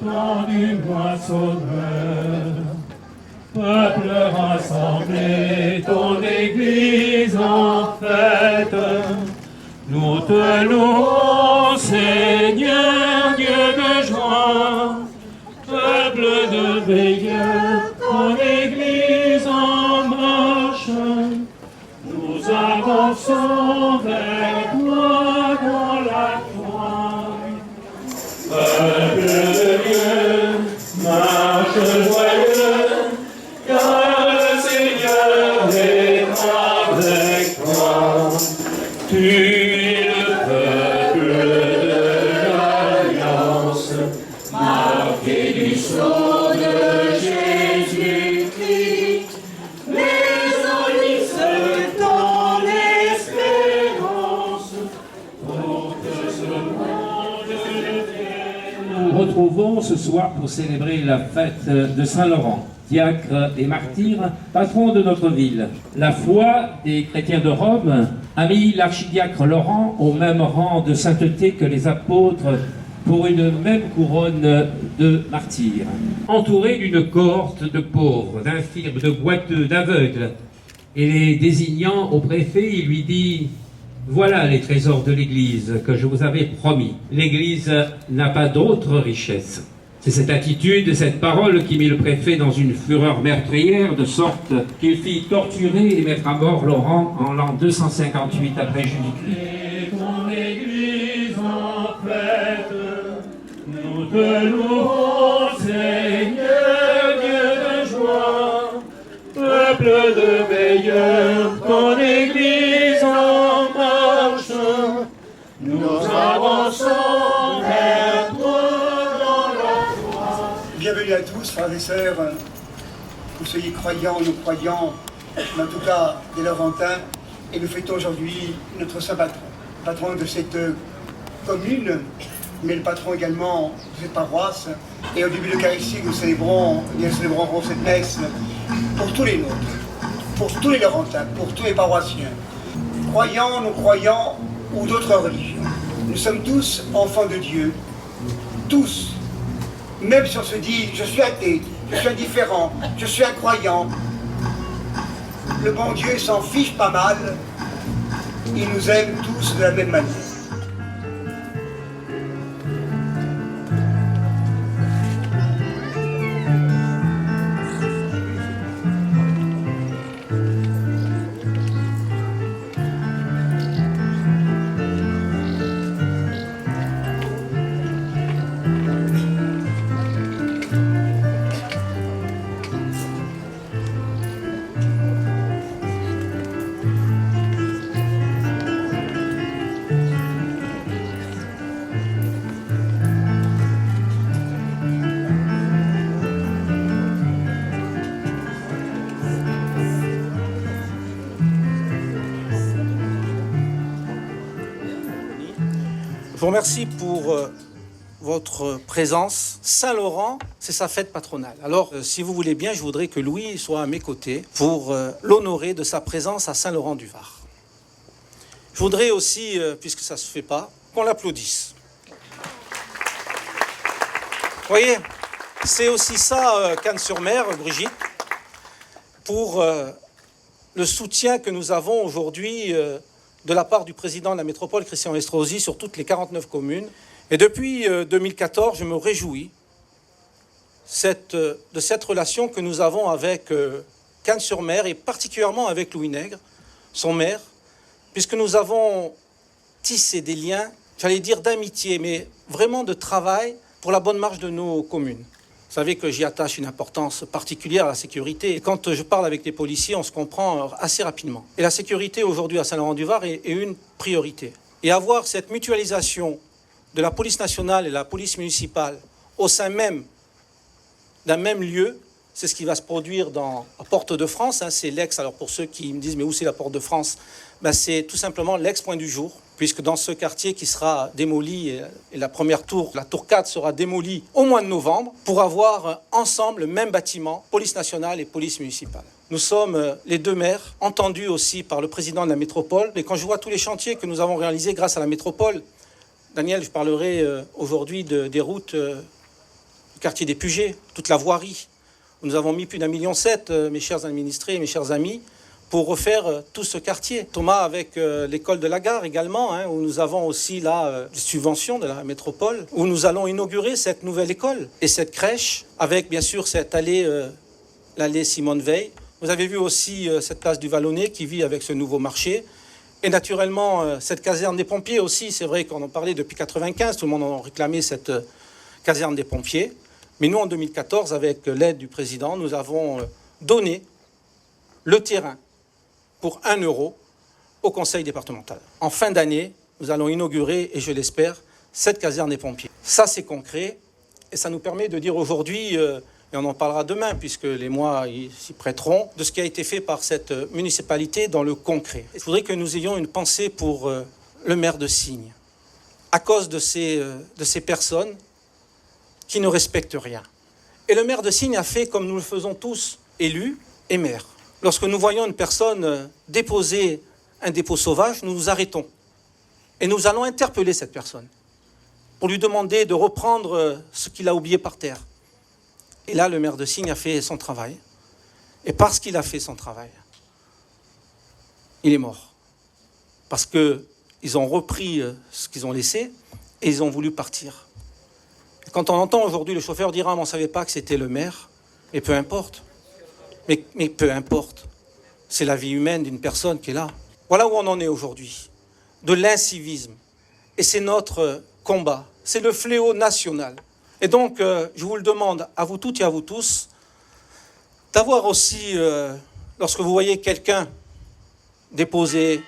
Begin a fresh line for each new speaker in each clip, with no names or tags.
temps du moissonneur. Peuple rassemblé, ton Église en fête, nous te louons, Seigneur, Dieu de joie. Peuple de veilleurs, ton Église en marche, nous avançons vers toi dans la foi. Peuple de Dieu, marche joyeux, car le Seigneur est avec toi. Tu es le peuple de l'Alliance, marqué du sceau de Jésus-Christ, les enlissent ton espérance, pour que ce monde devienne.
Nous nous retrouvons ce soir pour célébrer la fête de Saint-Laurent, diacre et martyr, patron de notre ville. La foi des chrétiens de Rome a mis l'archidiacre Laurent au même rang de sainteté que les apôtres pour une même couronne de martyrs. Entouré d'une cohorte de pauvres, d'infirmes, de boiteux, d'aveugles, et les désignant au préfet, il lui dit « Voilà les trésors de l'Église que je vous avais promis. L'Église n'a pas d'autre richesse. » C'est cette attitude, cette parole qui mit le préfet dans une fureur meurtrière, de sorte qu'il fit torturer et mettre à mort Laurent en l'an 258 après Jésus-Christ.
Et ton Église en fête, nous te louons, Seigneur, Dieu de joie. Peuple de veilleurs, ton Église en marche, nous avançons vers toi.
Bienvenue à tous, frères et sœurs, que vous soyez croyants ou non croyants, mais en tout cas des Laurentins, et nous fêtons aujourd'hui notre saint patron, patron de cette commune, mais le patron également de cette paroisse. Et au début de l'Eucharistie, nous célébrerons cette messe pour tous les nôtres, pour tous les Laurentins, pour tous les paroissiens, croyants, non croyants ou d'autres religions. Nous sommes tous enfants de Dieu, tous. Même si on se dit « je suis athée, je suis indifférent, je suis incroyant », le bon Dieu s'en fiche pas mal, il nous aime tous de la même manière.
Je vous remercie pour votre présence. Saint-Laurent, c'est sa fête patronale. Alors, si vous voulez bien, je voudrais que Louis soit à mes côtés pour l'honorer de sa présence à Saint-Laurent-du-Var. Je voudrais aussi, puisque ça ne se fait pas, qu'on l'applaudisse. Vous voyez, c'est aussi ça, Cannes-sur-Mer, Brigitte, pour le soutien que nous avons aujourd'hui de la part du président de la métropole, Christian Estrosi, sur toutes les 49 communes. Et depuis 2014, je me réjouis de cette relation que nous avons avec Cannes-sur-Mer et particulièrement avec Louis Nègre, son maire, puisque nous avons tissé des liens, j'allais dire d'amitié, mais vraiment de travail pour la bonne marche de nos communes. Vous savez que j'y attache une importance particulière à la sécurité. Et quand je parle avec les policiers, on se comprend assez rapidement. Et la sécurité aujourd'hui à Saint-Laurent-du-Var est une priorité. Et avoir cette mutualisation de la police nationale et la police municipale au sein même d'un même lieu, c'est ce qui va se produire dans la Porte de France. C'est l'ex, alors pour ceux qui me disent mais où c'est la Porte de France, c'est tout simplement l'ex-Point du Jour, puisque dans ce quartier qui sera démoli, et la première tour, la tour 4, sera démolie au mois de novembre, pour avoir ensemble le même bâtiment, police nationale et police municipale. Nous sommes les deux maires, entendus aussi par le président de la métropole, et quand je vois tous les chantiers que nous avons réalisés grâce à la métropole, Daniel, je parlerai aujourd'hui des routes quartier des Pugets, toute la voirie. Nous avons mis plus d'1,7 million, mes chers administrés, mes chers amis, pour refaire tout ce quartier. Thomas avec l'école de la gare également, où nous avons aussi là des subventions de la métropole, où nous allons inaugurer cette nouvelle école et cette crèche, avec bien sûr cette allée, l'allée Simone Veil. Vous avez vu aussi cette place du Vallonnet qui vit avec ce nouveau marché. Et naturellement, cette caserne des pompiers aussi, c'est vrai qu'on en parlait depuis 1995, tout le monde en a réclamé cette caserne des pompiers. Mais nous, en 2014, avec l'aide du président, nous avons donné le terrain pour 1 euro au conseil départemental. En fin d'année, nous allons inaugurer, et je l'espère, cette caserne des pompiers. Ça, c'est concret, et ça nous permet de dire aujourd'hui, et on en parlera demain, puisque les mois s'y prêteront, de ce qui a été fait par cette municipalité dans le concret. Il faudrait que nous ayons une pensée pour le maire de Signes, à cause de ces personnes qui ne respectent rien. Et le maire de Signes a fait comme nous le faisons tous, élus et maires. Lorsque nous voyons une personne déposer un dépôt sauvage, nous nous arrêtons. Et nous allons interpeller cette personne pour lui demander de reprendre ce qu'il a oublié par terre. Et là, le maire de Signes a fait son travail. Et parce qu'il a fait son travail, il est mort. Parce qu'ils ont repris ce qu'ils ont laissé et ils ont voulu partir. Et quand on entend aujourd'hui le chauffeur dire « Ah, mais on ne savait pas que c'était le maire », mais peu importe. Mais peu importe. C'est la vie humaine d'une personne qui est là. Voilà où on en est aujourd'hui. De l'incivisme. Et c'est notre combat. C'est le fléau national. Et donc, je vous le demande à vous toutes et à vous tous, d'avoir aussi, lorsque vous voyez quelqu'un déposer,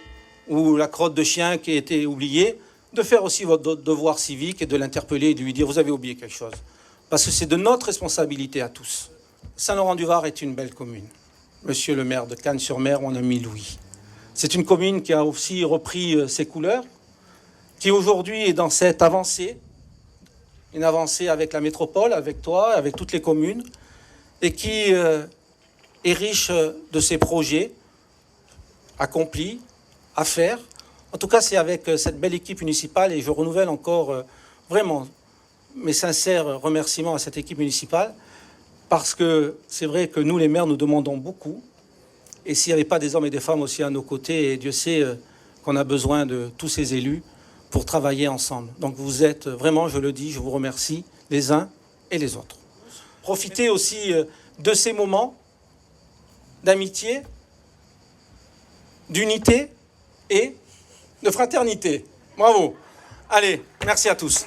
ou la crotte de chien qui a été oubliée, de faire aussi votre devoir civique et de l'interpeller et de lui dire « Vous avez oublié quelque chose ». Parce que c'est de notre responsabilité à tous. Saint-Laurent-du-Var est une belle commune. Monsieur le maire de Cagnes-sur-Mer, mon ami Louis. C'est une commune qui a aussi repris ses couleurs, qui aujourd'hui est dans cette avancée, une avancée avec la métropole, avec toi, avec toutes les communes, et qui est riche de ses projets accomplis, à faire. En tout cas, c'est avec cette belle équipe municipale, et je renouvelle encore vraiment mes sincères remerciements à cette équipe municipale, parce que c'est vrai que nous, les maires, nous demandons beaucoup, et s'il n'y avait pas des hommes et des femmes aussi à nos côtés, et Dieu sait qu'on a besoin de tous ces élus, pour travailler ensemble. Donc vous êtes vraiment, je le dis, je vous remercie les uns et les autres. Profitez aussi de ces moments d'amitié, d'unité et de fraternité. Bravo. Allez, merci à tous.